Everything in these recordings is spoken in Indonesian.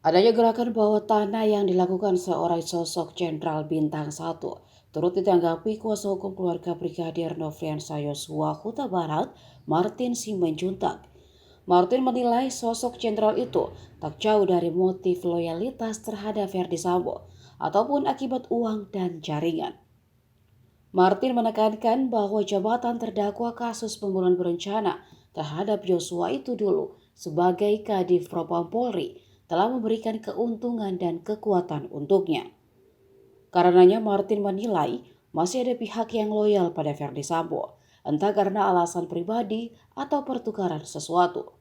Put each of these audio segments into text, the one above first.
Adanya gerakan bawah tanah yang dilakukan seorang sosok Jenderal Bintang 1 turut ditanggapi kuasa hukum keluarga Brigadir Nofriansah Yosua Huta Barat, Martin Simanjuntak. Martin menilai sosok jenderal itu tak jauh dari motif loyalitas terhadap Verdi Sambo ataupun akibat uang dan jaringan. Martin menekankan bahwa jabatan terdakwa kasus pembunuhan berencana terhadap Yosua itu dulu sebagai Kadif Propam Polri telah memberikan keuntungan dan kekuatan untuknya. Karenanya Martin menilai masih ada pihak yang loyal pada Verdi Sambo, entah karena alasan pribadi atau pertukaran sesuatu.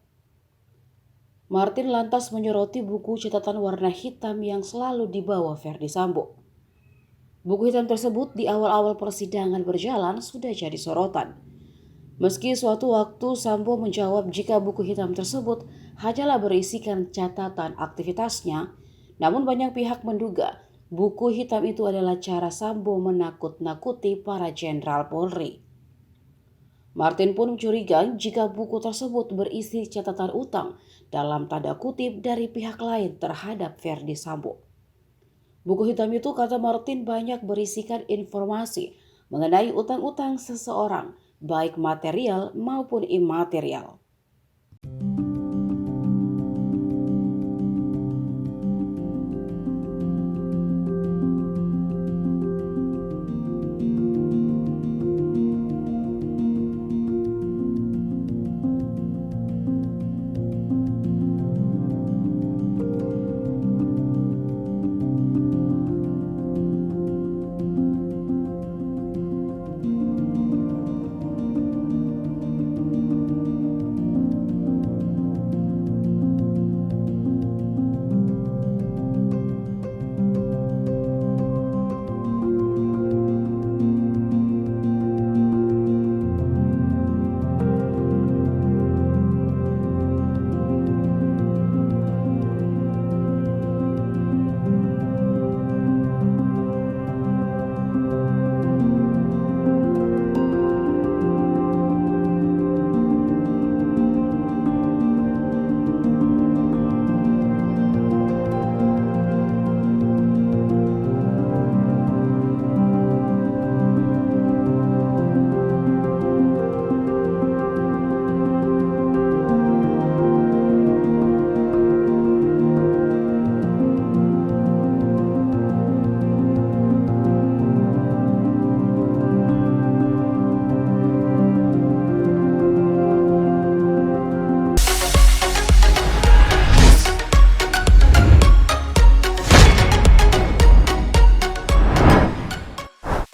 Martin lantas menyoroti buku catatan warna hitam yang selalu dibawa Verdi Sambo. Buku hitam tersebut di awal-awal persidangan berjalan sudah jadi sorotan. Meski suatu waktu Sambo menjawab jika buku hitam tersebut hanyalah berisikan catatan aktivitasnya, namun banyak pihak menduga buku hitam itu adalah cara Sambo menakut-nakuti para jenderal Polri. Martin pun mencurigai jika buku tersebut berisi catatan utang dalam tanda kutip dari pihak lain terhadap Verdi Sambo. Buku hitam itu, kata Martin, banyak berisikan informasi mengenai utang-utang seseorang, baik material maupun imaterial.